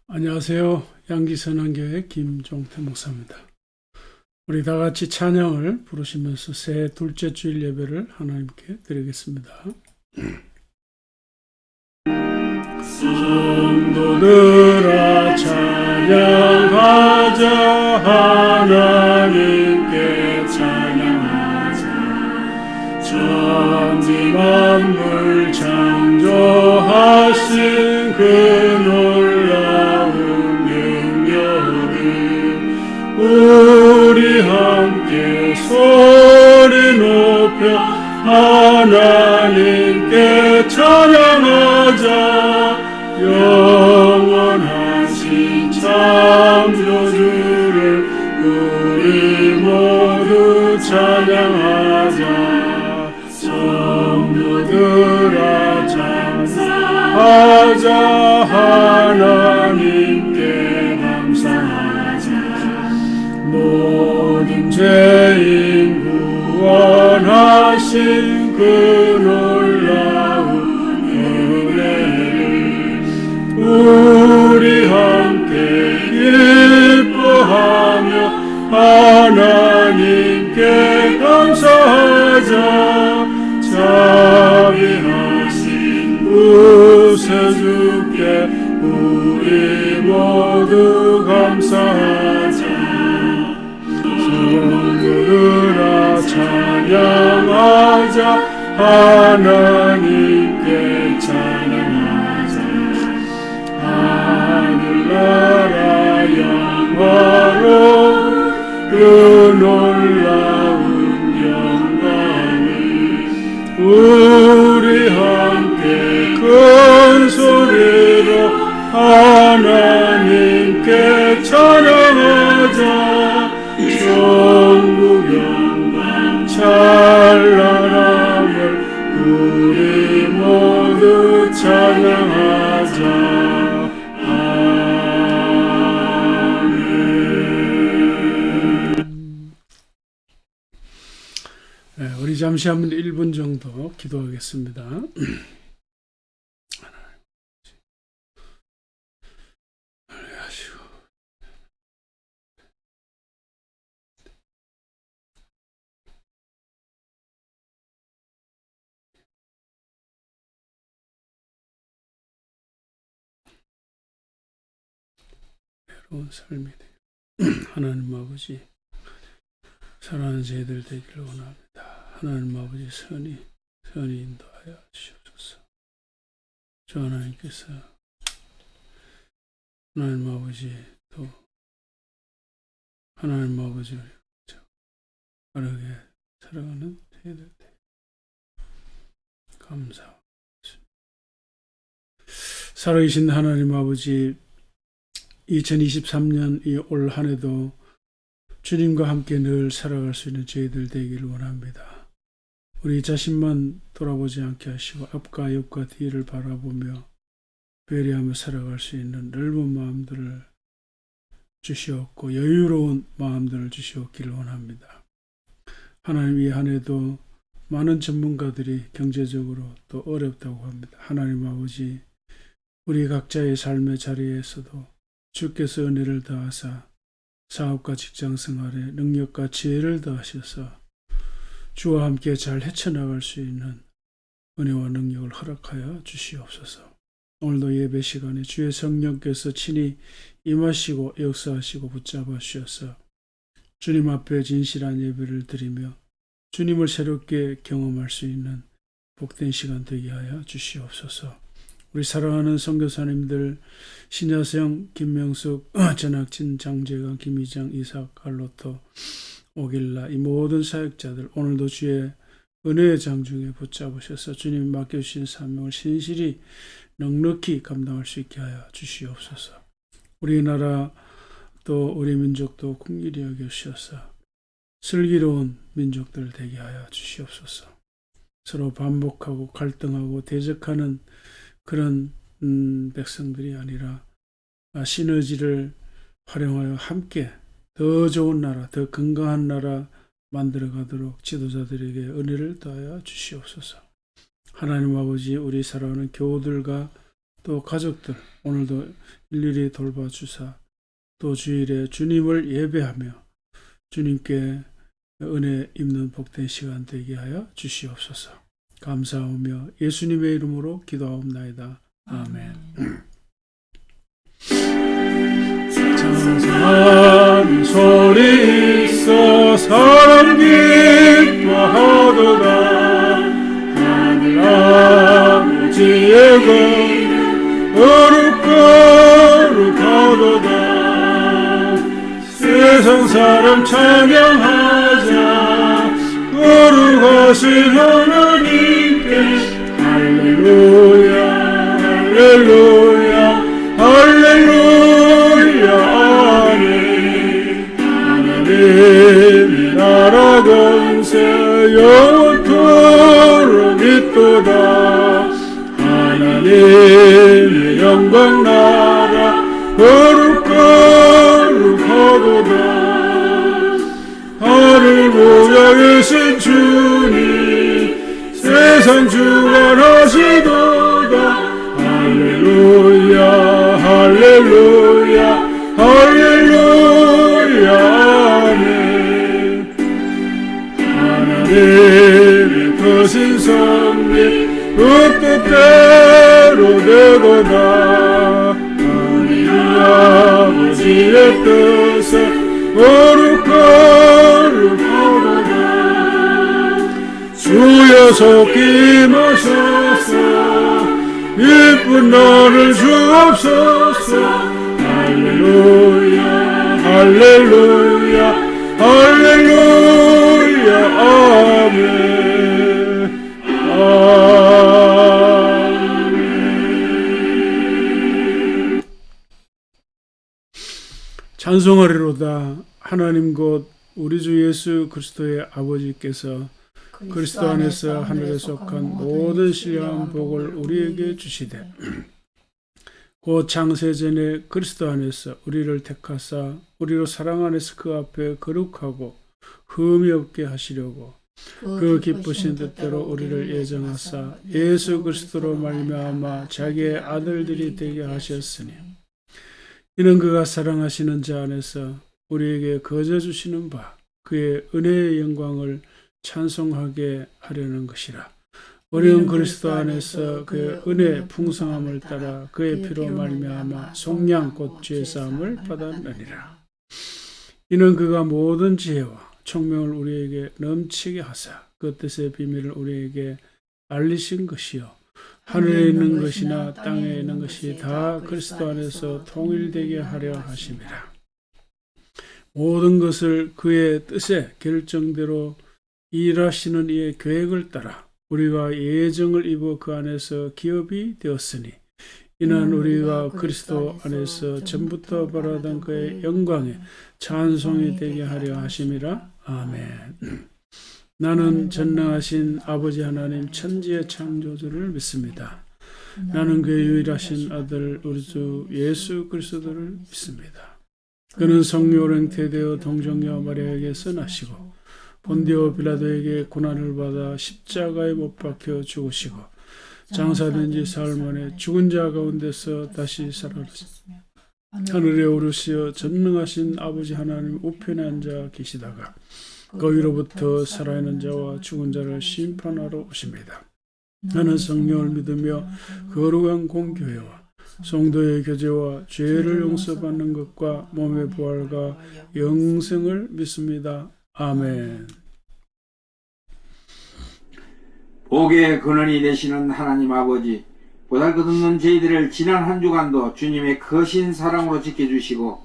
안녕하세요. 양지선언교회 김종태 목사입니다. 우리 다 같이 찬양을 부르시면서 새해 둘째 주일 예배를 하나님께 드리겠습니다. 성도들아 찬양하자, 하나님께 찬양하자. 천지 만물 창조하신 그 놀라운 우리 함께 소리 높여 하나님께 찬양하자. 영원하신 창조주를 우리 모두 찬양하자. 성도들아 찬송하자, 하나님께 감사하자. 모든 죄인 구원하신 그 놀라운 은혜를 우리 함께 기뻐하며 하나님께 감사하자. 자비하신 구세주께 우리 모두 감사하자. 성도들아 찬양하자, 하나님께 찬양하자. 하늘나라 영광으로 그 놀라운 영광을 우리 함께 큰 소리로 하나님께 찬양하자. 천국 영광 찬란함을 우리 모두 찬양하자. 아멘. 네, 우리 잠시 한번 1분 정도 기도하겠습니다. 새로운 삶이 돼. 하나님 아버지, 사랑하는 저희들 되기를 원합니다. 하나님 아버지 선이 인도하여 주시옵소서. 주 하나님께서 하나님 아버지 또 하나님 아버지를 바르게 살아가는 저희들 되기를 감사합니다. 살아계신 하나님 아버지, 2023년 이 올 한 해도 주님과 함께 늘 살아갈 수 있는 저희들 되기를 원합니다. 우리 자신만 돌아보지 않게 하시고 앞과 옆과 뒤를 바라보며 배려하며 살아갈 수 있는 넓은 마음들을 주시옵고 여유로운 마음들을 주시옵기를 원합니다. 하나님, 이 한 해도 많은 전문가들이 경제적으로 또 어렵다고 합니다. 하나님 아버지, 우리 각자의 삶의 자리에서도 주께서 은혜를 더하사 사업과 직장 생활에 능력과 지혜를 더하셔서 주와 함께 잘 헤쳐나갈 수 있는 은혜와 능력을 허락하여 주시옵소서. 오늘도 예배 시간에 주의 성령께서 친히 임하시고 역사하시고 붙잡아 주셔서 주님 앞에 진실한 예배를 드리며 주님을 새롭게 경험할 수 있는 복된 시간 되게 하여 주시옵소서. 우리 사랑하는 선교사님들 신야성, 김명숙, 전학진, 장재강, 김희장, 이삭, 갈로토, 오길라 이 모든 사역자들 오늘도 주의 은혜의 장중에 붙잡으셔서 주님 맡겨주신 사명을 신실히 넉넉히 감당할 수 있게 하여 주시옵소서. 우리나라 또 우리 민족도 긍휼히 여겨주셔서 슬기로운 민족들 되게 하여 주시옵소서. 서로 반복하고 갈등하고 대적하는 그런 백성들이 아니라 시너지를 활용하여 함께 더 좋은 나라, 더 건강한 나라 만들어가도록 지도자들에게 은혜를 더하여 주시옵소서. 하나님 아버지, 우리 사랑하는 교우들과 또 가족들 오늘도 일일이 돌봐주사 또 주일에 주님을 예배하며 주님께 은혜 입는 복된 시간 되게 하여 주시옵소서. 감사하며 예수님의 이름으로 기도하옵나이다. 아멘. 찬송하는 소리 있어 사람 기뻐하도다. 하늘 아버지의 금 거룩거룩하도다. 세상 사람 찬양하자. 거룩하신 하나님께 할렐루야 할렐루야 할렐루야 아멘. 하나님의 나라 권세 영원토록 있도다. 하나님의 영광 나라 거룩거룩하도다. 하늘 보좌에 계신 주님 세상 주관하시도다. 할렐루야 할렐루야 할렐루야 아멘. 하나님의 크신 섭리 그 뜻대로 되도다. 하나님 아버지의 뜻에 거룩거룩하도다. 주여 속히 마셔서 이쁜 나를 주옵소서. 할렐루야 할렐루야 할렐루야 아멘 아멘. 찬송하리로다. 하나님 곧 우리 주 예수 그리스도의 아버지께서 그리스도 안에서 하늘에 속한 모든 신령한 복을 우리에게 주시되 곧 창세전에 그리스도 안에서 우리를 택하사 우리로 사랑 안에서 그 앞에 거룩하고 흠이 없게 하시려고 그 기쁘신 뜻대로 우리를 예정하사 예수 그리스도로 말미암아 자기의 아들들이 되게 하셨으니 이는 그가 사랑하시는 자 안에서 우리에게 거저 주시는 바 그의 은혜의 영광을 찬송하게 하려는 것이라. 우리는 그리스도 안에서 그의 은혜의 풍성함을 따라 그의 피로 말미암아 속량 곧 죄 사함을 받았느니라. 이는 그가 모든 지혜와 총명을 우리에게 넘치게 하사 그 뜻의 비밀을 우리에게 알리신 것이요 하늘에 있는 것이나 땅에 있는 것이 다 그리스도 안에서 통일되게 하려 하심이라. 모든 것을 그의 뜻의 결정대로 일하시는 이의 계획을 따라 우리가 예정을 입어 그 안에서 기업이 되었으니 이는 우리가 그리스도 안에서 전부터 바라던 그의 영광에 찬송이 되게 하려 하심이라. 아멘. 나는 전능하신 아버지 하나님 천지의 창조주를 믿습니다. 나는 그의 유일하신 아들 우리 주 예수 그리스도를 믿습니다. 그는 성령으로 잉태되어 동정녀 마리아에게서 나시고 본디오 빌라도에게 고난을 받아 십자가에 못 박혀 죽으시고 장사된 지 사흘 만에 죽은 자 가운데서 다시 살아나셨으며 하늘에 오르시어 전능하신 아버지 하나님 우편에 앉아 계시다가 거기로부터 살아있는 자와 죽은 자를 심판하러 오십니다. 나는 성령을 믿으며 거룩한 공교회와 성도의 교제와 죄를 용서받는 것과 몸의 부활과 영생을 믿습니다. 아멘. 복의 근원이 되시는 하나님 아버지, 보잘것없는 저희들을 지난 한 주간도 주님의 크신 사랑으로 지켜주시고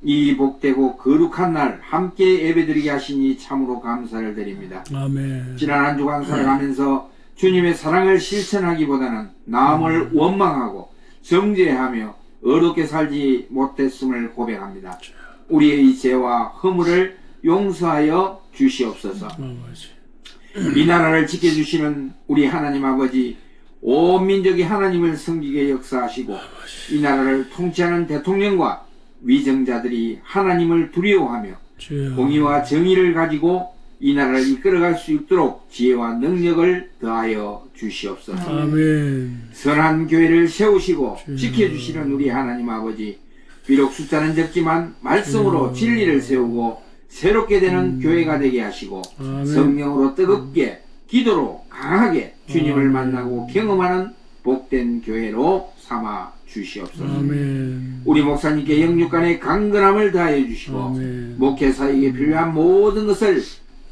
이 복되고 거룩한 날 함께 예배드리게 하시니 참으로 감사를 드립니다. 아멘. 지난 한 주간 살아가면서 주님의 사랑을 실천하기보다는 남을 원망하고 정죄하며 어렵게 살지 못했음을 고백합니다. 우리의 죄와 허물을 용서하여 주시옵소서. 이 나라를 지켜주시는 우리 하나님 아버지, 온 민족이 하나님을 섬기게 역사하시고 이 나라를 통치하는 대통령과 위정자들이 하나님을 두려워하며 공의와 정의를 가지고 이 나라를 이끌어갈 수 있도록 지혜와 능력을 더하여 주시옵소서. 아멘. 선한 교회를 세우시고 지켜주시는 우리 하나님 아버지, 비록 숫자는 적지만 말씀으로 진리를 세우고 새롭게 되는 교회가 되게 하시고 성령으로 뜨겁게 기도로 강하게 주님을 만나고 경험하는 복된 교회로 삼아 주시옵소서. 아멘. 우리 목사님께 영육간의 강건함을 다해 주시고 아멘. 목회사에게 필요한 모든 것을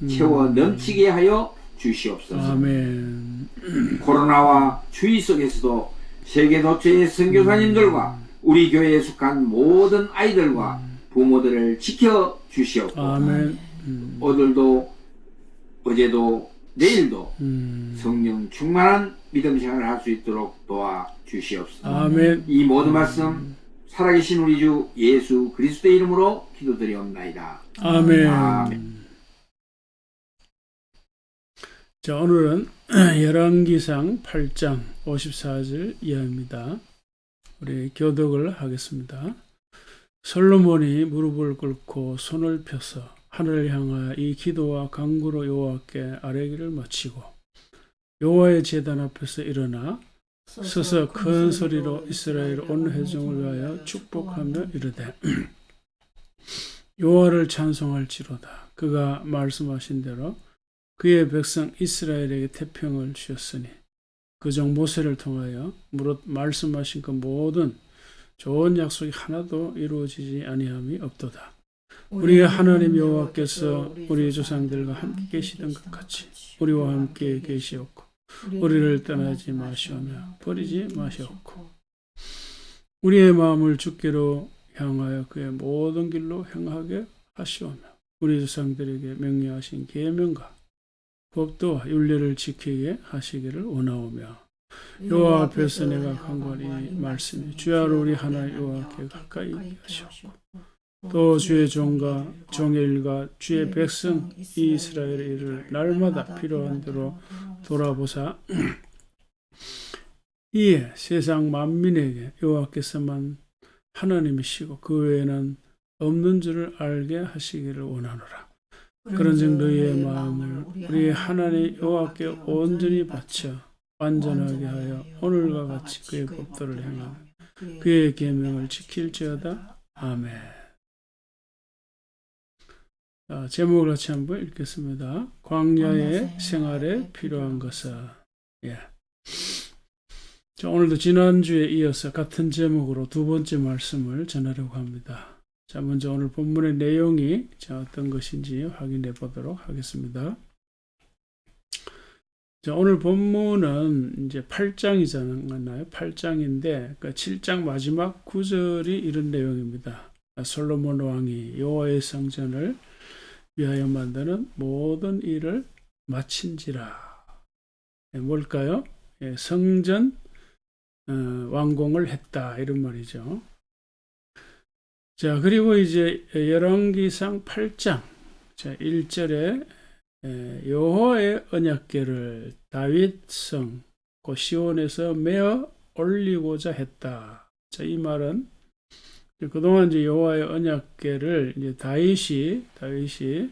채워 넘치게 하여 주시옵소서. 아멘. 코로나와 추위 속에서도 세계 도처의 선교사님들과 우리 교회에 속한 모든 아이들과 부모들을 지켜 주시옵고 아멘. 오늘도 어제도 내일도 성령 충만한 믿음 생활을 할 수 있도록 도와 주시옵소서. 아멘. 이 모든 말씀 살아계신 우리 주 예수 그리스도의 이름으로 기도드리옵나이다. 아멘. 아멘. 자, 오늘은 열왕기상 8장 54절 이하입니다. 우리 교독을 하겠습니다. 솔로몬이 무릎을 꿇고 손을 펴서 하늘을 향하여 이 기도와 간구로 여호와께 아뢰기를 마치고 여호와의 제단 앞에서 일어나 서서 큰 소리로 이스라엘 온 회중을 위하여 축복하며 이르되 여호와를 찬송할지로다. 그가 말씀하신 대로 그의 백성 이스라엘에게 태평을 주셨으니 그종 모세를 통하여 무릇 말씀하신 그 모든 좋은 약속이 하나도 이루어지지 아니함이 없도다. 우리의 하나님 여호와께서 우리 조상들과 함께 계시던 것 같이 우리와 함께 계시었고 우리를 떠나지 마시오며 버리지 마시옵고 우리의 마음을 주께로 향하여 그의 모든 길로 행하게 하시오며 우리 조상들에게 명령하신 계명과 법도와 윤례를 지키게 하시기를 원하오며 여호와 앞에서 내가 간구하니 말씀이 주야로 우리 하나님 여호와께 가까이 하시옵고 또 주의 종과 종의 일과 주의 백성 이스라엘의 일을 날마다 필요한 대로 돌아보사 이에 세상 만민에게 여호와께서만 하나님이시고 그 외에는 없는 줄을 알게 하시기를 원하노라. 그런즉 너희의 마음을 우리 하나님 여호와께 온전히 바쳐 완전하게 하여 오늘과 같이 그의 법도를 행하며 그의 계명을 지킬지어다. 아멘. 자, 제목을 같이 한번 읽겠습니다. 광야의 생활에 필요한 것은. 예. 자, 오늘도 지난주에 이어서 같은 제목으로 두 번째 말씀을 전하려고 합니다. 자, 먼저 오늘 본문의 내용이 어떤 것인지 확인해 보도록 하겠습니다. 자, 오늘 본문은 이제 8장이잖아요. 8장인데, 7장 마지막 9절이 이런 내용입니다. 솔로몬 왕이 여호와의 성전을 위하여 만드는 모든 일을 마친지라. 뭘까요? 성전 완공을 했다. 이런 말이죠. 자, 그리고 이제 열왕기상 8장 1절에 여호와의 언약궤를 다윗성 시온에서 메어 올리고자 했다. 자, 이 말은 그동안 이제 여호와의 언약궤를 이제 다윗이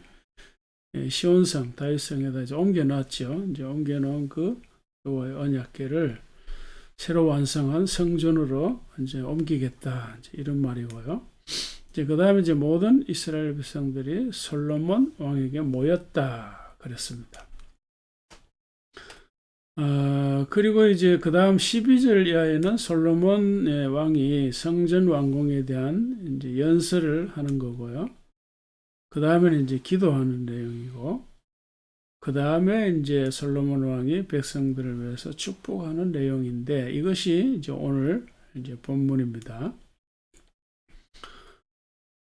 시온성 다윗성에다 이제 옮겨놨죠. 이제 옮겨놓은 그 여호와의 언약궤를 새로 완성한 성전으로 이제 옮기겠다. 이제 이런 말이고요. 이제 그 다음에 이제 모든 이스라엘 백성들이 솔로몬 왕에게 모였다. 그랬습니다. 그리고 이제 그 다음 12절 이하에는 솔로몬 왕이 성전 완공에 대한 이제 연설을 하는 거고요. 그 다음에는 이제 기도하는 내용이고, 그 다음에 이제 솔로몬 왕이 백성들을 위해서 축복하는 내용인데, 이것이 이제 오늘 이제 본문입니다.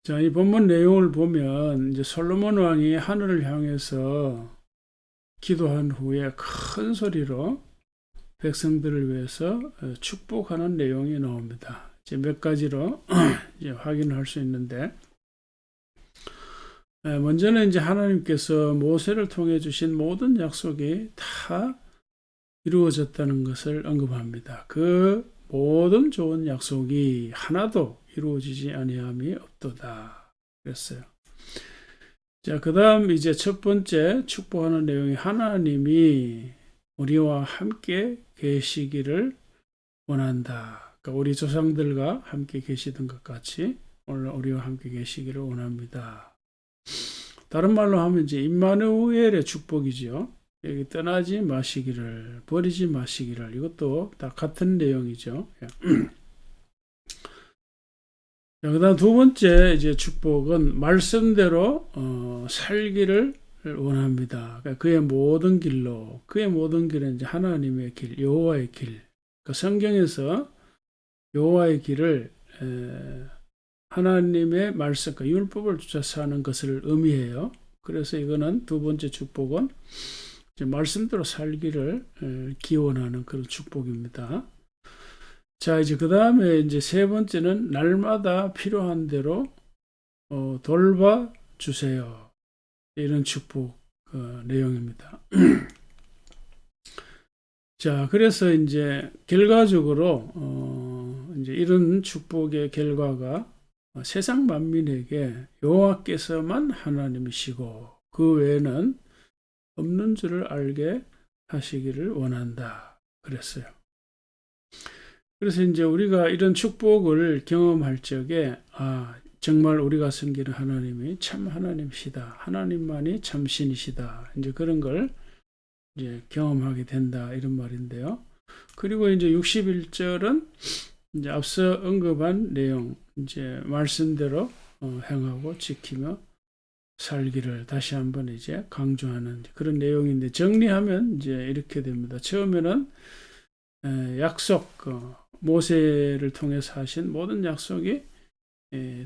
자, 이 본문 내용을 보면 이제 솔로몬 왕이 하늘을 향해서 기도한 후에 큰 소리로 백성들을 위해서 축복하는 내용이 나옵니다. 이제 몇 가지로 이제 확인할 수 있는데, 먼저는 이제 하나님께서 모세를 통해 주신 모든 약속이 다 이루어졌다는 것을 언급합니다. 그 모든 좋은 약속이 하나도 이루어지지 아니함이 없도다 그랬어요. 자, 그 다음 이제 첫 번째 축복하는 내용이 하나님이 우리와 함께 계시기를 원한다. 그러니까 우리 조상들과 함께 계시던 것 같이 오늘 우리와 함께 계시기를 원합니다. 다른 말로 하면 이제 임마누엘의 축복이죠. 여기 떠나지 마시기를, 버리지 마시기를, 이것도 다 같은 내용이죠. 그다음 두 번째 이제 축복은 말씀대로 살기를 원합니다. 그러니까 그의 모든 길로, 그의 모든 길은 이제 하나님의 길, 여호와의 길. 그러니까 성경에서 여호와의 길을 하나님의 말씀, 그러니까 율법을 쫓아서 하는 것을 의미해요. 그래서 이거는 두 번째 축복은 이제 말씀대로 살기를 기원하는 그런 축복입니다. 자, 이제 그 다음에 이제 세 번째는 날마다 필요한 대로 돌봐 주세요. 이런 축복 내용입니다. 자, 그래서 이제 결과적으로 이제 이런 축복의 결과가 세상 만민에게 여호와께서만 하나님이시고 그 외에는 없는 줄을 알게 하시기를 원한다 그랬어요. 그래서 이제 우리가 이런 축복을 경험할 적에 정말 우리가 섬기는 하나님이 참 하나님이시다. 하나님만이 참 신이시다. 이제 그런 걸 이제 경험하게 된다. 이런 말인데요. 그리고 이제 61절은 이제 앞서 언급한 내용, 이제 말씀대로 행하고 지키며 살기를 다시 한번 이제 강조하는 그런 내용인데, 정리하면 이제 이렇게 됩니다. 처음에는 약속, 모세를 통해서 하신 모든 약속이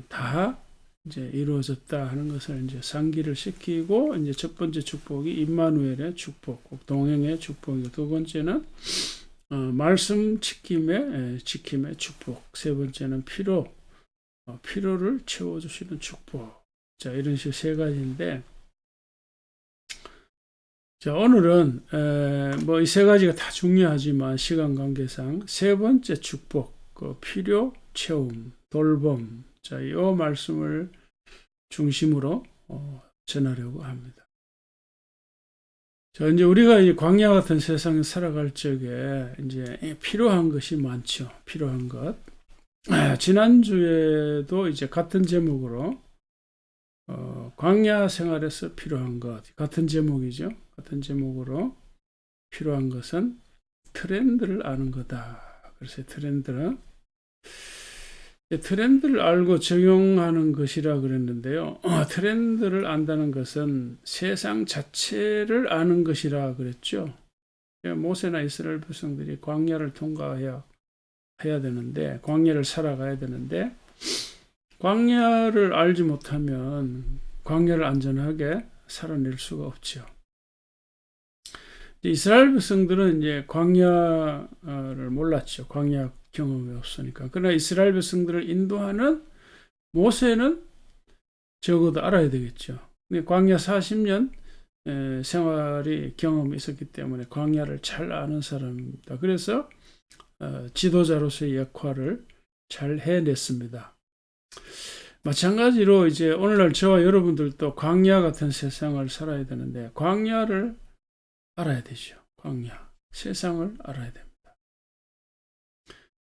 다 이제 이루어졌다 하는 것을 이제 상기를 시키고, 이제 첫 번째 축복이 임마누엘의 축복, 동행의 축복이고, 두 번째는 말씀 지킴의 축복, 세 번째는 필요를 채워주시는 축복. 자, 이런 식으로 세 가지인데, 자, 오늘은 이 세 가지가 다 중요하지만 시간 관계상 세 번째 축복, 필요 채움, 돌봄, 자, 이 말씀을 중심으로 전하려고 합니다. 자, 이제 우리가 이 광야 같은 세상에 살아갈 적에 이제 필요한 것이 많죠. 필요한 것. 지난주에도 이제 같은 제목으로 광야 생활에서 필요한 것, 같은 제목이죠. 같은 제목으로 필요한 것은 트렌드를 아는 거다. 그래서 트렌드를 알고 적용하는 것이라 그랬는데요. 트렌드를 안다는 것은 세상 자체를 아는 것이라 그랬죠. 모세나 이스라엘 백성들이 광야를 통과해야 되는데, 광야를 살아가야 되는데, 광야를 알지 못하면 광야를 안전하게 살아낼 수가 없죠. 이스라엘 백성들은 이제 광야를 몰랐죠. 광야 경험이 없으니까. 그러나 이스라엘 백성들을 인도하는 모세는 적어도 알아야 되겠죠. 근데 광야 40년 생활이 경험이 있었기 때문에 광야를 잘 아는 사람입니다. 그래서 지도자로서의 역할을 잘 해냈습니다. 마찬가지로 이제 오늘날 저와 여러분들도 광야 같은 세상을 살아야 되는데, 광야를 알아야 되죠. 광야, 세상을 알아야 됩니다.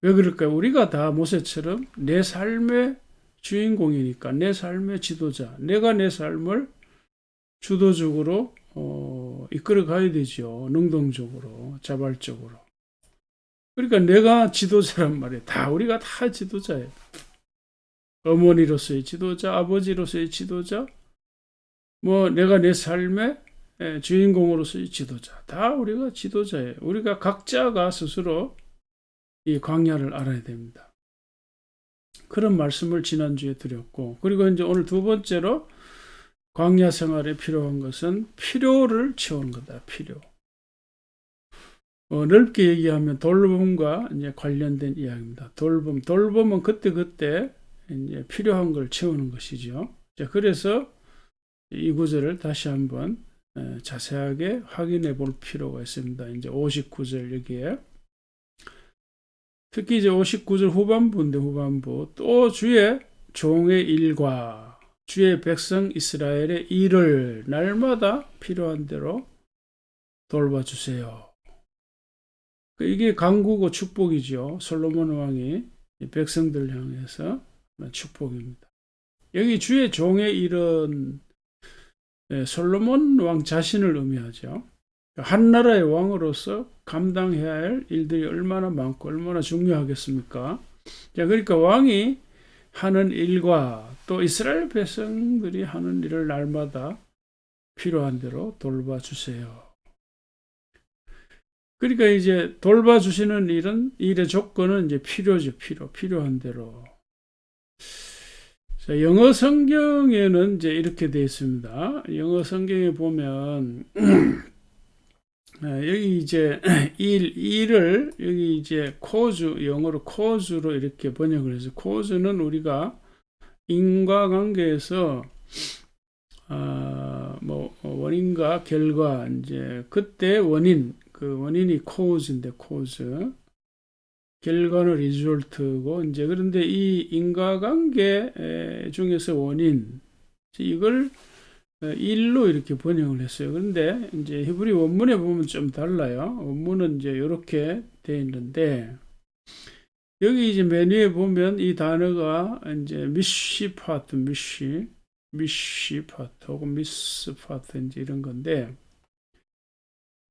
왜 그럴까요? 우리가 다 모세처럼 내 삶의 주인공이니까, 내 삶의 지도자, 내가 내 삶을 주도적으로 이끌어 가야 되죠. 능동적으로, 자발적으로. 그러니까 내가 지도자란 말이에요. 우리가 다 지도자예요. 어머니로서의 지도자, 아버지로서의 지도자, 내가 내 삶의 주인공으로서의 지도자. 다 우리가 지도자예요. 우리가 각자가 스스로 이 광야를 알아야 됩니다. 그런 말씀을 지난주에 드렸고, 그리고 이제 오늘 두 번째로 광야 생활에 필요한 것은 필요를 채우는 거다. 필요. 넓게 얘기하면 돌봄과 이제 관련된 이야기입니다. 돌봄은 그때 이제 필요한 걸 채우는 것이죠. 자, 그래서 이 구절을 다시 한번 자세하게 확인해 볼 필요가 있습니다. 이제 59절 여기에. 특히 이제 59절 후반부. 또 주의 종의 일과 주의 백성 이스라엘의 일을 날마다 필요한 대로 돌봐주세요. 이게 간구고 축복이죠. 솔로몬 왕이 백성들 향해서 축복입니다. 여기 주의 종의 일은 솔로몬 왕 자신을 의미하죠. 한 나라의 왕으로서 감당해야 할 일들이 얼마나 많고 얼마나 중요하겠습니까? 자, 그러니까 왕이 하는 일과 또 이스라엘 백성들이 하는 일을 날마다 필요한 대로 돌봐주세요. 그러니까 이제 돌봐주시는 일의 조건은 이제 필요죠. 필요한 대로. 자, 영어 성경에는 이제 이렇게 되어 있습니다. 영어 성경에 보면, 여기 이제 일을 여기 이제 영어로 cause로 이렇게 번역을 해서, cause는 우리가 인과관계에서 원인과 결과, 이제 그때 그 원인이 cause인데 cause, 결과는 result고, 이제 그런데 이 인과관계 중에서 원인, 이걸 일로 이렇게 번역을 했어요. 그런데 이제 히브리 원문에 보면 좀 달라요. 원문은 이제 이렇게 되어 있는데, 여기 이제 맨 위에 보면 이 단어가 이제 미시파트 혹은 미스파트 이제 이런 건데,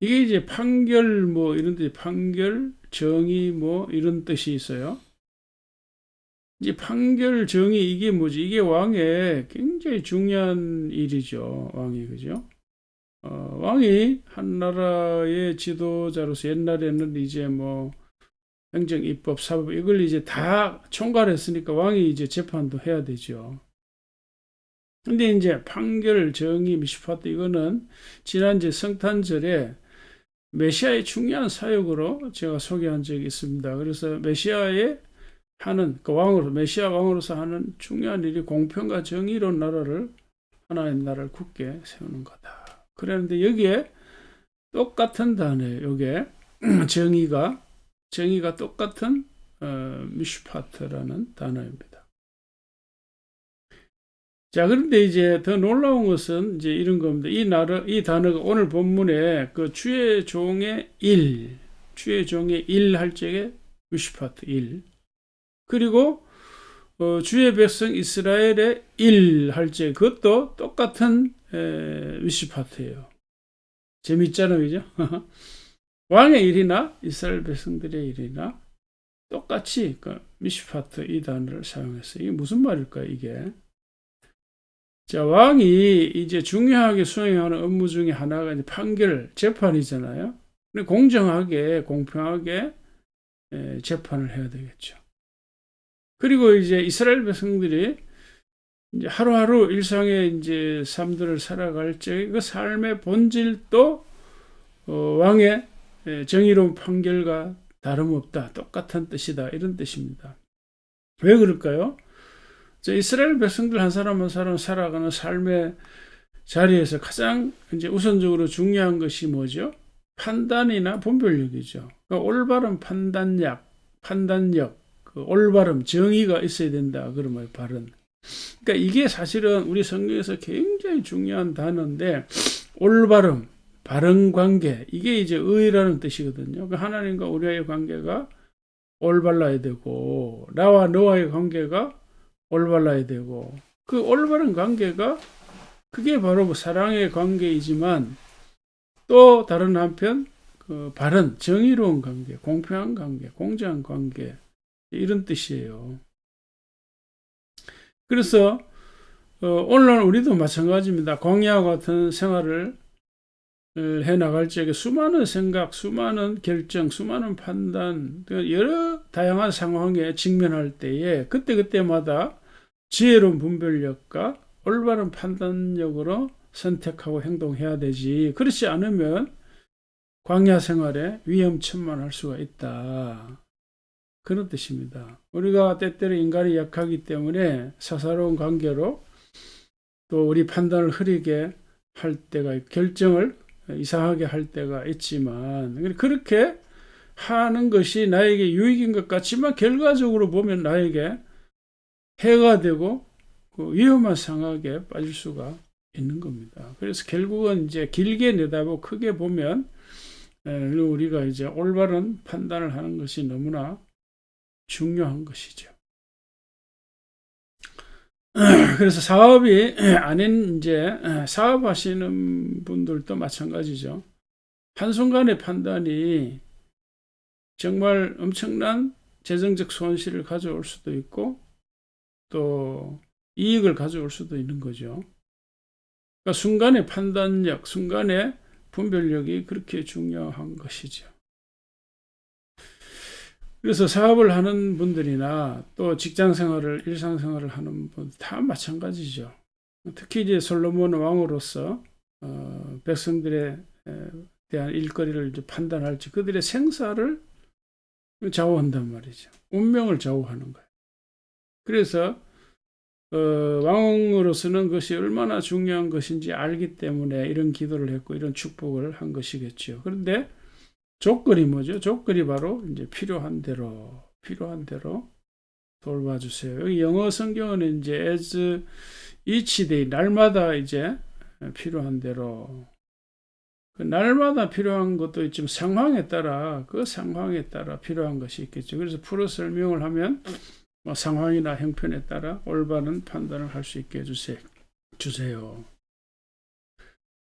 이게 이제 판결 이런 뜻, 판결, 정의 이런 뜻이 있어요. 이제 판결, 정의, 이게 뭐지? 이게 왕의 굉장히 중요한 일이죠. 왕이, 그죠? 왕이 한 나라의 지도자로서 옛날에는 이제 행정, 입법, 사법, 이걸 이제 다 총괄했으니까 왕이 이제 재판도 해야 되죠. 근데 이제 판결, 정의, 미시파트, 이거는 지난 이제 성탄절에 메시아의 중요한 사역으로 제가 소개한 적이 있습니다. 그래서 메시아의 하는 메시아 왕으로서 하는 중요한 일이 공평과 정의로 하나님 나라를 굳게 세우는 거다. 그랬는데 여기에 똑같은 단어예요. 여기에 정의가 똑같은 미슈파트라는 단어입니다. 자, 그런데 이제 더 놀라운 것은 이제 이런 겁니다. 이 단어가 오늘 본문에 그 주의 종의 일 할 적에 미슈파트 일, 그리고 주의 백성 이스라엘의 일 할 때 그것도 똑같은 미슈파트예요. 재밌잖아요, 그죠? 왕의 일이나 이스라엘 백성들의 일이나 똑같이 그 미슈파트 이 단어를 사용했어요. 이게 무슨 말일까요, 이게? 자, 왕이 이제 중요하게 수행하는 업무 중에 하나가 이제 판결, 재판이잖아요. 근데 공정하게, 공평하게 재판을 해야 되겠죠. 그리고 이제 이스라엘 백성들이 이제 하루하루 일상의 이제 삶들을 살아갈 때 그 삶의 본질도 왕의 정의로운 판결과 다름없다, 똑같은 뜻이다, 이런 뜻입니다. 왜 그럴까요? 이스라엘 백성들 한 사람 한 사람 살아가는 삶의 자리에서 가장 이제 우선적으로 중요한 것이 뭐죠? 판단이나 분별력이죠. 그러니까 올바른 판단력, 그 올바름, 정의가 있어야 된다. 그러면 바른. 그러니까 이게 사실은 우리 성경에서 굉장히 중요한 단어인데, 올바름, 바른 관계, 이게 이제 의라는 뜻이거든요. 그러니까 하나님과 우리와의 관계가 올바라야 되고, 나와 너와의 관계가 올바라야 되고, 그 올바른 관계가 그게 바로 사랑의 관계이지만, 또 다른 한편 그 바른 정의로운 관계, 공평한 관계, 공정한 관계 이런 뜻이에요. 그래서 오늘날 우리도 마찬가지입니다. 광야와 같은 생활을 해나갈 적에 수많은 생각, 수많은 결정, 수많은 판단, 여러 다양한 상황에 직면할 때에 그때그때마다 지혜로운 분별력과 올바른 판단력으로 선택하고 행동해야 되지. 그렇지 않으면 광야 생활에 위험천만할 수가 있다. 그런 뜻입니다. 우리가 때때로 인간이 약하기 때문에 사사로운 관계로 또 우리 판단을 흐리게 할 때가, 결정을 이상하게 할 때가 있지만, 그렇게 하는 것이 나에게 유익인 것 같지만 결과적으로 보면 나에게 해가 되고 그 위험한 상황에 빠질 수가 있는 겁니다. 그래서 결국은 이제 길게 내다보고 크게 보면 우리가 이제 올바른 판단을 하는 것이 너무나 중요한 것이죠. 그래서 사업이 아닌 이제 사업하시는 분들도 마찬가지죠. 한순간의 판단이 정말 엄청난 재정적 손실을 가져올 수도 있고 또 이익을 가져올 수도 있는 거죠. 그러니까 순간의 판단력, 순간의 분별력이 그렇게 중요한 것이죠. 그래서 사업을 하는 분들이나 또 직장 생활을, 일상 생활을 하는 분 다 마찬가지죠. 특히 이제 솔로몬 왕으로서 백성들에 대한 일거리를 이제 판단할지 그들의 생사를 좌우한단 말이죠. 운명을 좌우하는 거예요. 그래서 왕으로서는 그것이 얼마나 중요한 것인지 알기 때문에 이런 기도를 했고 이런 축복을 한 것이겠죠. 그런데 조건이 뭐죠? 조건이 바로 이제 필요한 대로 돌봐주세요. 여기 영어 성경은 이제 as each day, 날마다 이제 필요한 대로. 그 날마다 필요한 것도 있지만 상황에 따라 필요한 것이 있겠죠. 그래서 풀어 설명을 하면 상황이나 형편에 따라 올바른 판단을 할 수 있게 해주세요.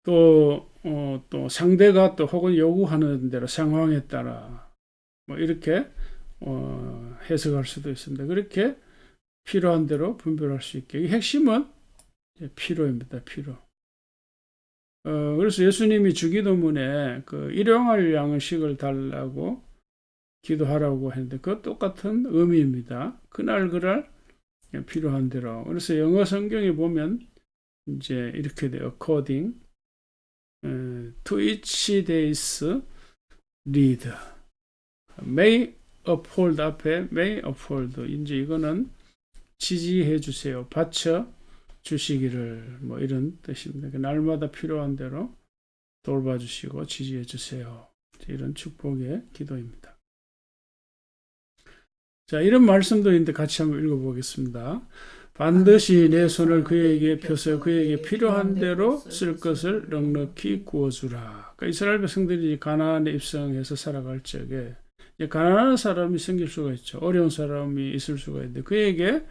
또 상대가 또 혹은 요구하는 대로 상황에 따라 이렇게 해석할 수도 있습니다. 그렇게 필요한 대로 분별할 수 있게. 이 핵심은 필요입니다. 필요. 그래서 예수님이 주기도문에 그 일용할 양식을 달라고 기도하라고 했는데 그 똑같은 의미입니다. 그날 필요한 대로. 그래서 영어 성경에 보면 이제 이렇게 돼요. according to each day's need. may uphold 앞에 may uphold. 이제 이거는 지지해 주세요. 받쳐 주시기를 이런 뜻입니다. 날마다 필요한 대로 돌봐주시고 지지해 주세요. 이런 축복의 기도입니다. 자, 이런 말씀도 있는데 같이 한번 읽어보겠습니다. 반드시 내 손을 그에게 펴서 그에게 필요한 대로 쓸 것을 넉넉히 구워주라. 그러니까 이스라엘 백성들이 가나안에 입성해서 살아갈 적에 가난한 사람이 생길 수가 있죠. 어려운 사람이 있을 수가 있는데 그에게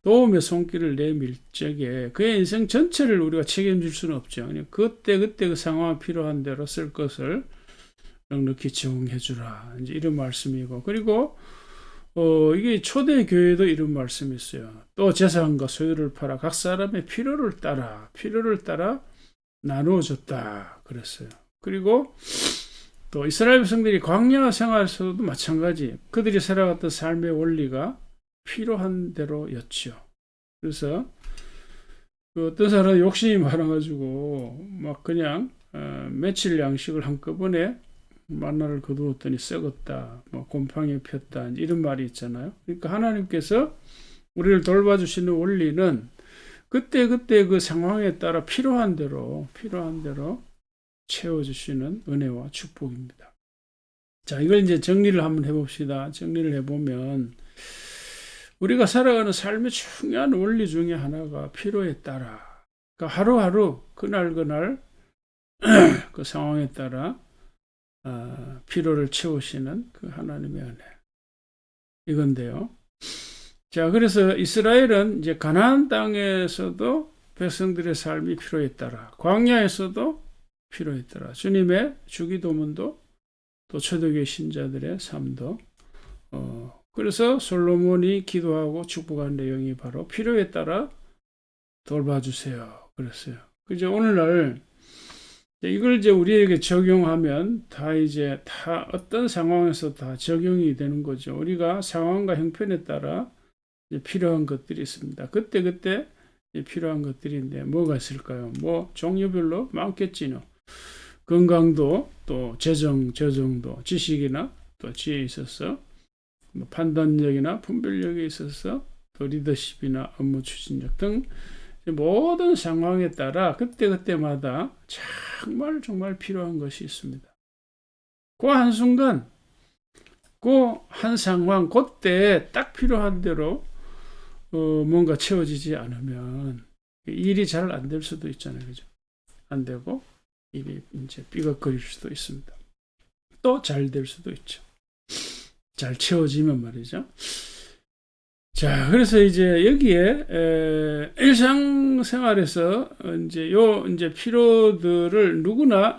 도움의 손길을 내밀 적에 그의 인생 전체를 우리가 책임질 수는 없죠. 그때 그 상황에 필요한 대로 쓸 것을 넉넉히 제공해 주라. 이제 이런 말씀이고, 그리고 이게 초대 교회도 이런 말씀이 있어요. 또 재산과 소유를 팔아 각 사람의 필요를 따라 나누어 줬다 그랬어요. 그리고 또 이스라엘 백성들이 광야 생활에서도 마찬가지. 그들이 살아갔던 삶의 원리가 필요한 대로였죠. 그래서 어떤 사람은 욕심이 많아가지고 막 그냥 며칠 양식을 한꺼번에 만나를 거두었더니 썩었다, 곰팡이 폈다, 이런 말이 있잖아요. 그러니까 하나님께서 우리를 돌봐주시는 원리는 그때 그 상황에 따라 필요한 대로 채워주시는 은혜와 축복입니다. 자, 이걸 이제 정리를 한번 해봅시다. 정리를 해보면 우리가 살아가는 삶의 중요한 원리 중에 하나가 필요에 따라, 그러니까 하루하루 그날 그 상황에 따라 필요를 채우시는 그 하나님의 은혜, 이건데요. 자, 그래서 이스라엘은 이제 가나안 땅에서도 백성들의 삶이 필요에 따라, 광야에서도 필요에 따라 주님의 주기도문도 또 초대교회 신자들의 삶도 그래서 솔로몬이 기도하고 축복한 내용이 바로 필요에 따라 돌봐주세요. 그랬어요. 그죠? 오늘날 이걸 이제 우리에게 적용하면 다 어떤 상황에서 다 적용이 되는 거죠. 우리가 상황과 형편에 따라 필요한 것들이 있습니다. 그때 필요한 것들인데 뭐가 있을까요? 뭐 종류별로 많겠지요. 건강도 또 재정도 지식이나 또 지혜에 있어서 뭐 판단력이나 분별력에 있어서 또 리더십이나 업무 추진력 등 모든 상황에 따라 그때마다 정말 필요한 것이 있습니다. 그 한순간 그 한 상황 그때 딱 필요한 대로 뭔가 채워지지 않으면 일이 잘 안 될 수도 있잖아요. 그죠? 안 되고 일이 이제 삐걱거릴 수도 있습니다. 또 잘 될 수도 있죠. 잘 채워지면 말이죠. 자, 그래서 이제 여기에 일상생활에서 이제 피로들을 누구나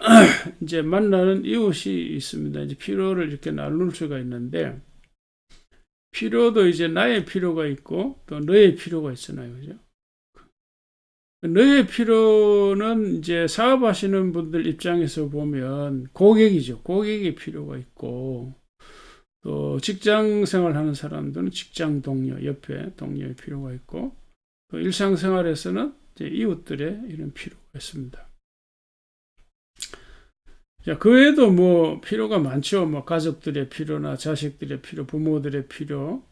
이제 만나는 이웃이 있습니다. 이제 피로를 이렇게 나눌 수가 있는데 피로도 이제 나의 피로가 있고 또 너의 피로가 있잖아요. 그죠? 너의 피로는 이제 사업하시는 분들 입장에서 보면 고객이죠. 고객의 피로가 있고 또 직장 생활하는 사람들은 직장 동료, 옆에 동료의 필요가 있고 또 일상생활에서는 이제 이웃들의 이런 필요가 있습니다. 자, 그 외에도 뭐 필요가 많죠. 뭐 가족들의 필요나 자식들의 필요, 부모들의 필요,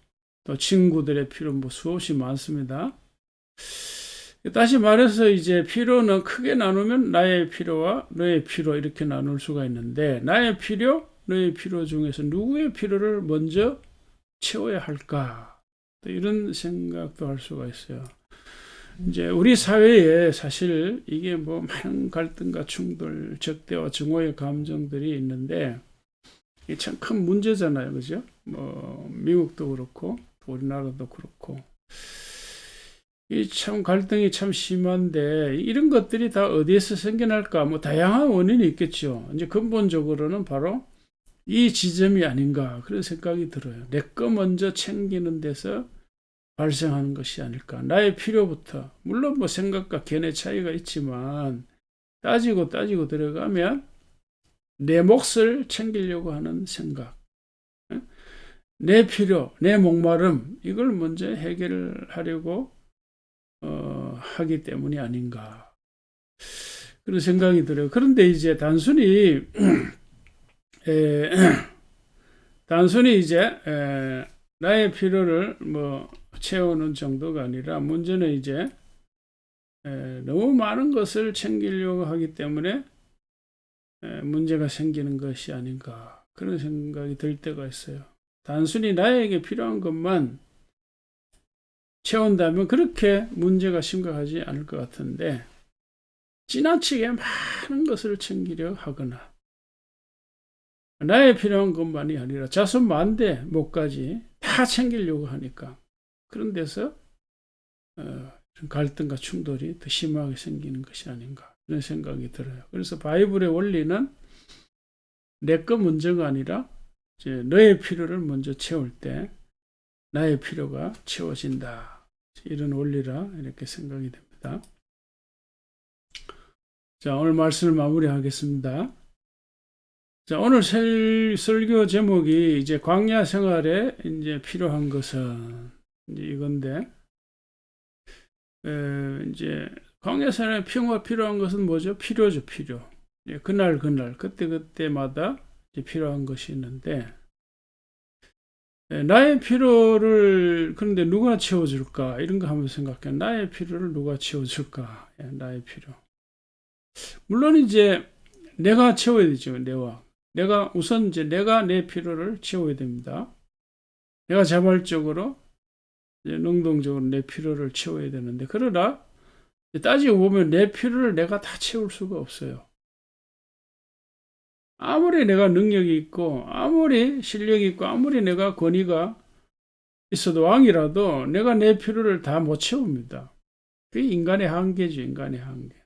또 친구들의 필요 뭐 수없이 많습니다. 다시 말해서 이제 필요는 크게 나누면 나의 필요와 너의 필요 이렇게 나눌 수가 있는데 나의 필요, 너의 필요 중에서 누구의 필요를 먼저 채워야 할까? 이런 생각도 할 수가 있어요. 이제 우리 사회에 사실 이게 뭐 많은 갈등과 충돌, 적대와 증오의 감정들이 있는데 이게 참 큰 문제잖아요. 그죠? 뭐 미국도 그렇고 우리나라도 그렇고 이 참 갈등이 참 심한데 이런 것들이 다 어디에서 생겨날까? 뭐 다양한 원인이 있겠죠. 이제 근본적으로는 바로 이 지점이 아닌가 그런 생각이 들어요. 내 거 먼저 챙기는 데서 발생하는 것이 아닐까. 나의 필요부터 물론 뭐 생각과 견해 차이가 있지만 따지고 들어가면 내 몫을 챙기려고 하는 생각, 내 필요, 내 목마름 이걸 먼저 해결을 하려고 하기 때문이 아닌가 그런 생각이 들어요. 그런데 이제 단순히 이제 나의 필요를 뭐 채우는 정도가 아니라 문제는 이제 너무 많은 것을 챙기려고 하기 때문에 문제가 생기는 것이 아닌가 그런 생각이 들 때가 있어요. 단순히 나에게 필요한 것만 채운다면 그렇게 문제가 심각하지 않을 것 같은데 지나치게 많은 것을 챙기려 하거나 나의 필요한 것만이 아니라 자손 만대 목까지 다 챙기려고 하니까 그런 데서 갈등과 충돌이 더 심하게 생기는 것이 아닌가 그런 생각이 들어요. 그래서 바이블의 원리는 내 거 먼저가 아니라 이제 너의 필요를 먼저 채울 때 나의 필요가 채워진다. 이런 원리라 이렇게 생각이 됩니다. 자, 오늘 말씀을 마무리하겠습니다. 자, 오늘 설교 제목이 이제 광야 생활에 이제 필요한 것은 이제 이건데, 이제 광야 생활에 필요한 것은 뭐죠? 필요죠, 필요. 그날, 그때마다 이제 필요한 것이 있는데, 나의 필요를 그런데 누가 채워줄까? 이런 거 한번 생각해. 나의 필요를 누가 채워줄까? 나의 필요. 물론 이제 내가 채워야 되죠. 내가 우선 이제 내가 내 필요를 채워야 됩니다. 내가 자발적으로 이제 능동적으로 내 필요를 채워야 되는데 그러나 따지고 보면 내 필요를 내가 다 채울 수가 없어요. 아무리 내가 능력이 있고 아무리 실력이 있고 아무리 내가 권위가 있어도 왕이라도 내가 내 필요를 다 못 채웁니다. 그게 인간의 한계죠. 인간의 한계.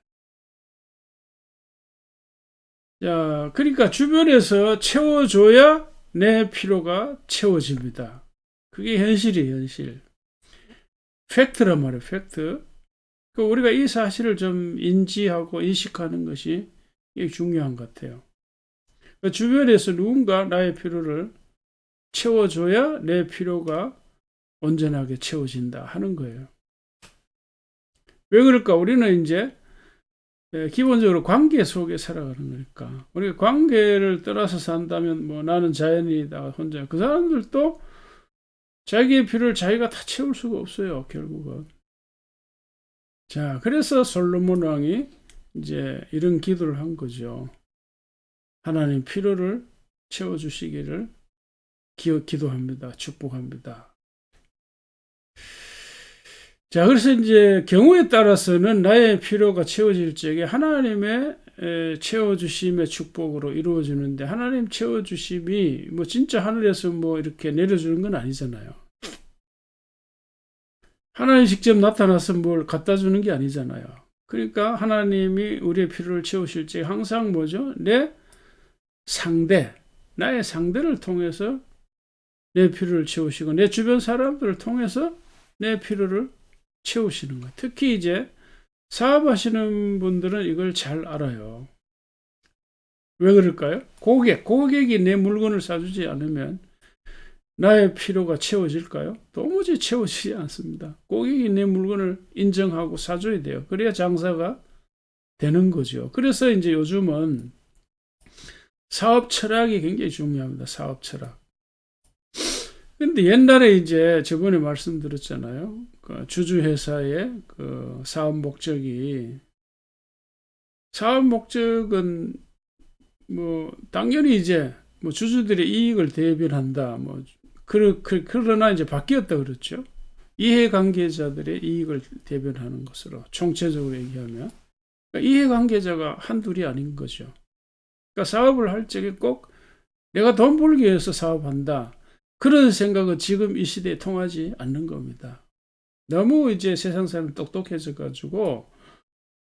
자, 그러니까 주변에서 채워줘야 내 필요가 채워집니다. 그게 현실이에요, 현실. 팩트란 말이에요, 팩트. 우리가 이 사실을 좀 인지하고 인식하는 것이 중요한 것 같아요. 주변에서 누군가 나의 필요를 채워줘야 내 필요가 온전하게 채워진다 하는 거예요. 왜 그럴까? 우리는 이제 기본적으로 관계 속에 살아가는 거니까. 우리가 관계를 떠나서 산다면 뭐 나는 자연이다 혼자. 그 사람들도 자기의 필요를 자기가 다 채울 수가 없어요, 결국은. 자, 그래서 솔로몬 왕이 이제 이런 기도를 한 거죠. 하나님 필요를 채워주시기를 기도합니다. 축복합니다. 자, 그래서 이제 경우에 따라서는 나의 필요가 채워질 적에 하나님의 채워주심의 축복으로 이루어지는데, 하나님 채워주심이 뭐 진짜 하늘에서 뭐 이렇게 내려주는 건 아니잖아요. 하나님이 직접 나타나서 뭘 갖다 주는 게 아니잖아요. 그러니까 하나님이 우리의 필요를 채우실 때 항상 뭐죠? 내 상대, 나의 상대를 통해서 내 필요를 채우시고, 내 주변 사람들을 통해서 내 필요를 채우시는 거예요. 특히 이제 사업하시는 분들은 이걸 잘 알아요. 왜 그럴까요? 고객이 내 물건을 사주지 않으면 나의 필요가 채워질까요? 도무지 채워지지 않습니다. 고객이 내 물건을 인정하고 사줘야 돼요. 그래야 장사가 되는 거죠. 그래서 이제 요즘은 사업 철학이 굉장히 중요합니다. 사업 철학. 근데 옛날에 이제 저번에 말씀드렸잖아요. 그 주주회사의 그 사업 목적은 뭐 당연히 이제 뭐 주주들의 이익을 대변한다. 뭐 그러나 이제 바뀌었다 그랬죠. 이해관계자들의 이익을 대변하는 것으로 총체적으로 얘기하면, 그러니까 이해관계자가 한둘이 아닌 거죠. 그러니까 사업을 할 적에 꼭 내가 돈 벌기 위해서 사업한다, 그런 생각은 지금 이 시대에 통하지 않는 겁니다. 너무 이제 세상 사람 똑똑해져 가지고,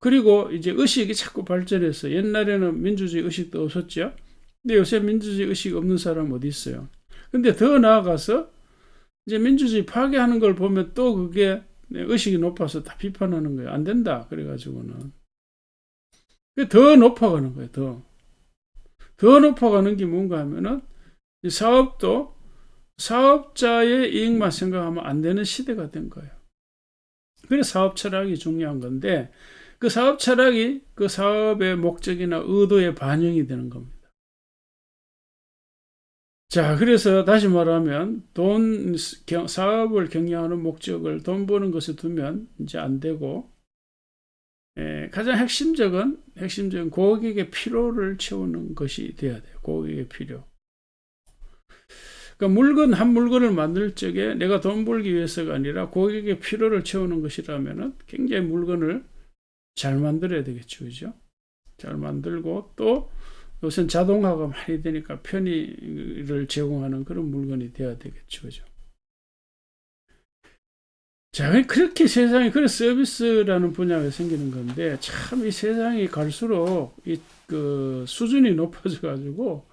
그리고 이제 의식이 자꾸 발전해서, 옛날에는 민주주의 의식도 없었죠. 근데 요새 민주주의 의식 없는 사람 어디 있어요? 근데 더 나아가서 이제 민주주의 파괴하는 걸 보면 또 그게 의식이 높아서 다 비판하는 거예요. 안 된다. 그래가지고는. 더 높아가는 거예요. 더 높아가는 게 뭔가 하면은, 사업도 사업자의 이익만 생각하면 안 되는 시대가 된 거예요. 그래서 사업 철학이 중요한 건데, 그 사업 철학이 그 사업의 목적이나 의도에 반영이 되는 겁니다. 자, 그래서 다시 말하면 사업을 경영하는 목적을 돈 버는 것에 두면 이제 안 되고, 가장 핵심적인 고객의 필요를 채우는 것이 돼야 돼요. 고객의 필요. 그러니까 한 물건을 만들 적에 내가 돈 벌기 위해서가 아니라 고객의 필요를 채우는 것이라면은 굉장히 물건을 잘 만들어야 되겠죠. 그죠? 잘 만들고, 또 요새는 자동화가 많이 되니까 편의를 제공하는 그런 물건이 돼야 되겠죠. 그죠? 자, 그렇게 세상에, 그래 서비스라는 분야가 생기는 건데, 참 이 세상이 갈수록 그 수준이 높아져 가지고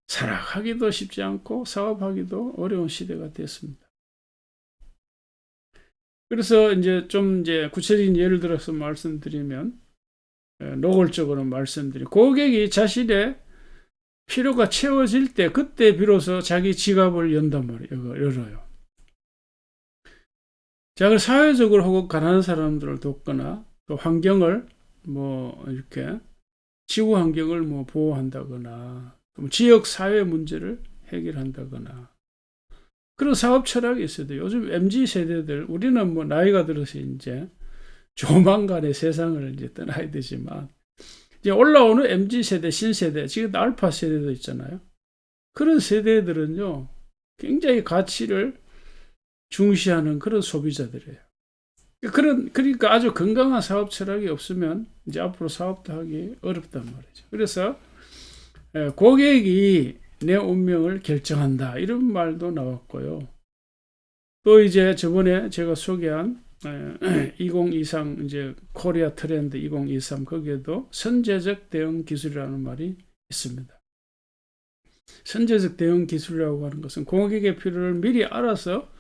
살아가기도 쉽지 않고 사업하기도 어려운 시대가 됐습니다. 그래서 이제 구체적인 예를 들어서 말씀드리면, 노골적으로 고객이 자신의 필요가 채워질 때, 그때 비로소 자기 지갑을 연단 말이에요. 열어요. 자, 그 사회적으로 혹은 가난한 사람들을 돕거나, 또 환경을 이렇게 지구 환경을 보호한다거나, 지역 사회 문제를 해결한다거나, 그런 사업 철학이 있어야 돼요. 요즘 MZ 세대들, 우리는 나이가 들어서 이제 조만간에 세상을 이제 떠나야 되지만, 이제 올라오는 MZ 세대, 신세대, 지금 알파 세대도 있잖아요. 그런 세대들은요, 굉장히 가치를 중시하는 그런 소비자들이에요. 그러니까 아주 건강한 사업 철학이 없으면 이제 앞으로 사업도 하기 어렵단 말이죠. 그래서 고객이 내 운명을 결정한다, 이런 말도 나왔고요. 또 이제 저번에 제가 소개한 2023 이제 코리아 트렌드 2023 거기에도 선제적 대응 기술이라는 말이 있습니다. 선제적 대응 기술이라고 하는 것은 고객의 필요를 미리 알아서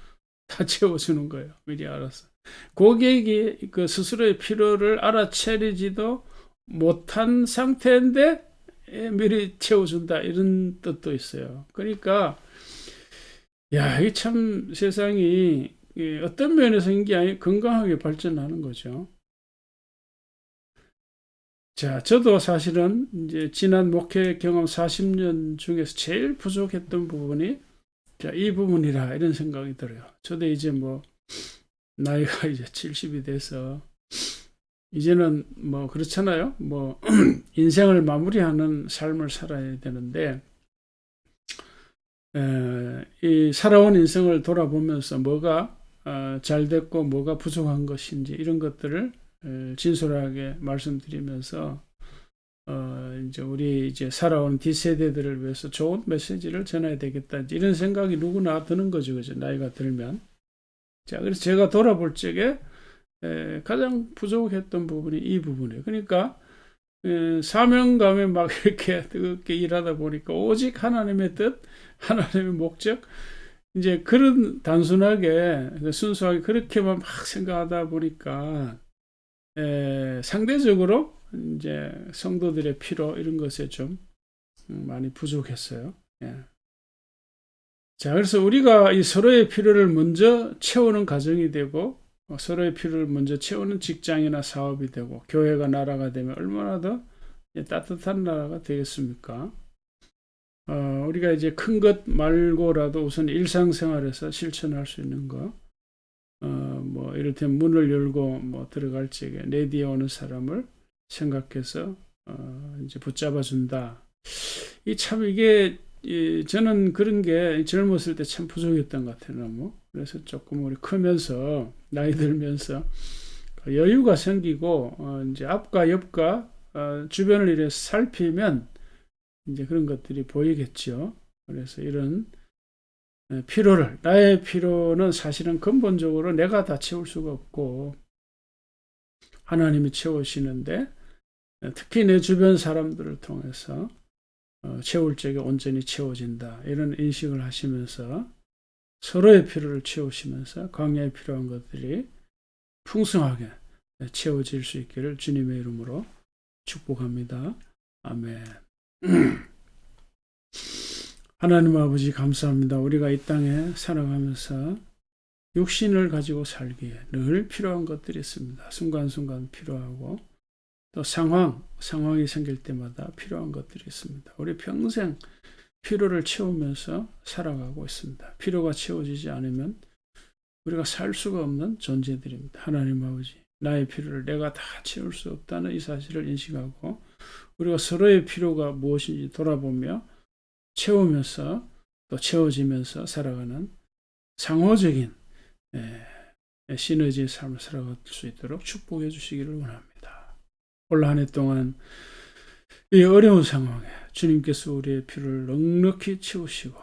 다 채워주는 거예요. 미리 알아서. 고객이 그 스스로의 필요를 알아차리지도 못한 상태인데 미리 채워준다. 이런 뜻도 있어요. 그러니까, 야, 이 참 세상이 어떤 면에서 굉장히 건강하게 발전하는 거죠. 자, 저도 사실은 이제 지난 목회 경험 40년 중에서 제일 부족했던 부분이 자, 이 부분이라 이런 생각이 들어요. 저도 이제 뭐 나이가 이제 70이 돼서 이제는 뭐 그렇잖아요. 뭐 인생을 마무리하는 삶을 살아야 되는데 이 살아온 인생을 돌아보면서 뭐가 잘 됐고 뭐가 부족한 것인지 이런 것들을 진솔하게 말씀드리면서 이제 우리 이제 살아온 뒷세대들을 위해서 좋은 메시지를 전해야 되겠다 이런 생각이 누구나 드는 거죠, 그죠? 나이가 들면. 자, 그래서 제가 돌아볼 적에 가장 부족했던 부분이 이 부분이에요. 그러니까 사명감에 막 이렇게 뜨겁게 일하다 보니까 오직 하나님의 뜻, 하나님의 목적, 이제 그런 단순하게 순수하게 그렇게만 막 생각하다 보니까 상대적으로 이제 성도들의 필요 이런 것에 좀 많이 부족했어요. 예. 자, 그래서 우리가 이 서로의 필요를 먼저 채우는 가정이 되고 서로의 필요를 먼저 채우는 직장이나 사업이 되고 교회가 나라가 되면 얼마나 더 따뜻한 나라가 되겠습니까? 우리가 이제 큰 것 말고라도 우선 일상생활에서 실천할 수 있는 거, 뭐 이를테면 문을 열고 뭐 들어갈 적에 내 뒤에 오는 사람을 생각해서 이제 붙잡아 준다. 이게 저는 그런 게 젊었을 때 참 부족했던 것 같아요. 너무. 그래서 조금 우리 크면서 나이 들면서 여유가 생기고 이제 앞과 옆과 주변을 이렇게 살피면 이제 그런 것들이 보이겠죠. 그래서 이런 나의 필요는 사실은 근본적으로 내가 다 채울 수가 없고 하나님이 채우시는데 특히 내 주변 사람들을 통해서 채울 적에 온전히 채워진다. 이런 인식을 하시면서 서로의 필요를 채우시면서 광야에 필요한 것들이 풍성하게 채워질 수 있기를 주님의 이름으로 축복합니다. 아멘. 하나님 아버지 감사합니다. 우리가 이 땅에 살아가면서 육신을 가지고 살기에 늘 필요한 것들이 있습니다. 순간순간 필요하고 또 상황이 생길 때마다 필요한 것들이 있습니다. 우리 평생 필요를 채우면서 살아가고 있습니다. 필요가 채워지지 않으면 우리가 살 수가 없는 존재들입니다. 하나님 아버지, 나의 필요를 내가 다 채울 수 없다는 이 사실을 인식하고 우리가 서로의 필요가 무엇인지 돌아보며 채우면서 또 채워지면서 살아가는 상호적인 시너지의 삶을 살아갈 수 있도록 축복해 주시기를 원합니다. 올 한 해 동안 이 어려운 상황에 주님께서 우리의 필요를 넉넉히 채우시고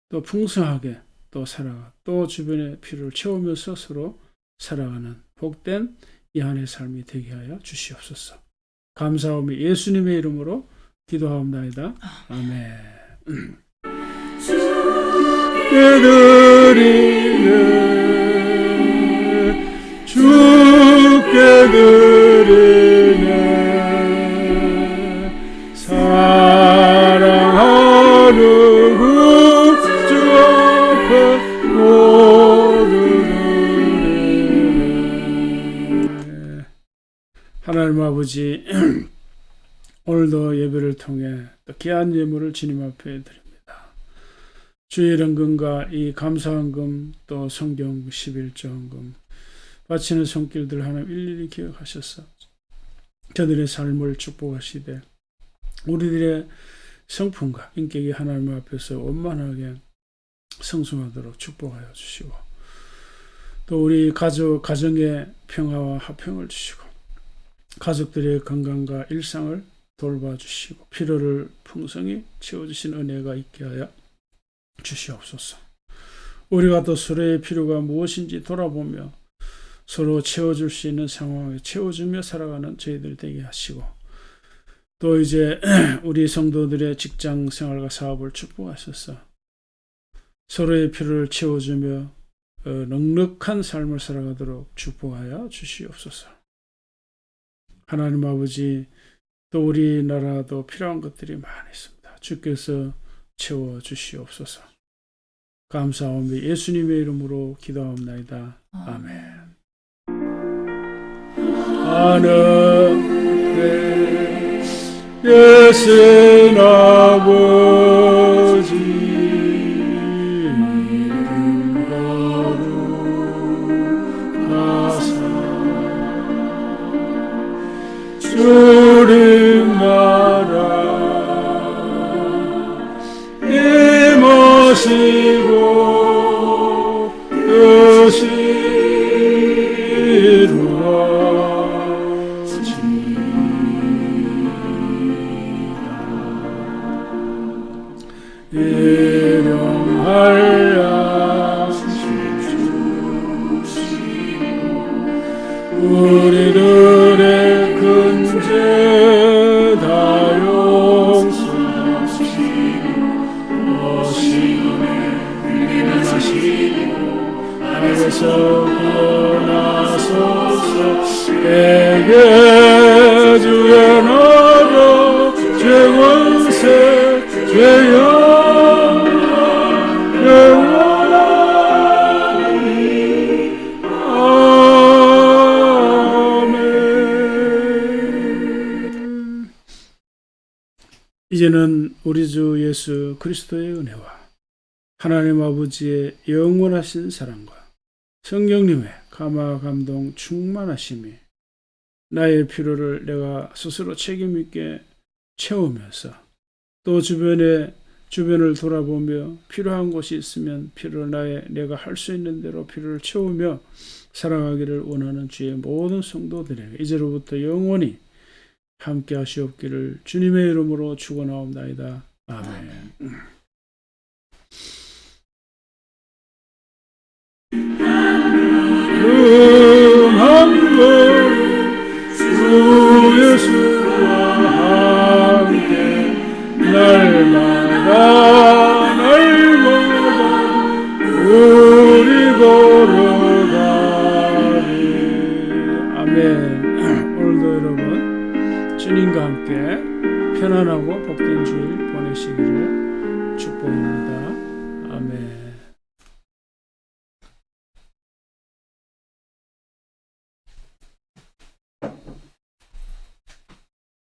또 풍성하게 또 살아가 또 주변의 필요를 채우면서 서로 살아가는 복된 이 한 해 삶이 되게 하여 주시옵소서. 감사하며 예수님의 이름으로 기도하옵나이다. 아멘. 주께 드리네 주께 드리네 사랑하는 구주 앞에 모두 드리네. 하나님 아버지, 오늘도 예배를 통해 또 귀한 예물을 주님 앞에 드립니다. 주의 연금과 이 감사헌금 또 성경 11조헌금 바치는 손길들 하나님 일일이 기억하셔서 저들의 삶을 축복하시되 우리들의 성품과 인격이 하나님 앞에서 원만하게 성숙하도록 축복하여 주시고 또 우리 가정의 평화와 화평을 주시고 가족들의 건강과 일상을 돌봐주시고 필요를 풍성히 채워주신 은혜가 있게 하여 주시옵소서. 우리가 또 서로의 필요가 무엇인지 돌아보며 서로 채워줄 수 있는 상황에 채워주며 살아가는 저희들 되게 하시고, 또 이제 우리 성도들의 직장 생활과 사업을 축복하셔서 서로의 필요를 채워주며 넉넉한 삶을 살아가도록 축복하여 주시옵소서. 하나님 아버지, 또 우리나라도 필요한 것들이 많이 있습니다. 주께서 채워주시옵소서. 감사하며 예수님의 이름으로 기도하옵나이다. 아멘. 하늘에 계신 아버지, 이름 거룩하사 주님 나라 임하시고 뜻이 이루어지이다. 일용할 양식 주시고 우리들의 근죄 다 용서하시고 하시고 하늘에서 구원하소서. 내게 주의 나라 죄권세 죄영광 영원하리. 아멘. 이제는 우리 주 예수 그리스도의 은혜와 하나님 아버지의 영원하신 사랑과 성령님의 감화 감동 충만하심이 나의 필요를 내가 스스로 책임있게 채우면서, 또 주변을 돌아보며 필요한 것이 있으면 필요를 내가 할 수 있는 대로 필요를 채우며 살아가기를 원하는 주의 모든 성도들에게 이제로부터 영원히 함께 하시옵기를 주님의 이름으로 축원하옵나이다. 아멘. 주 예수와 함께 날마다 우리 걸어가리. 아멘. 오늘도 여러분 주님과 함께 편안하고 복된 주일 보내시기를 축복합니다.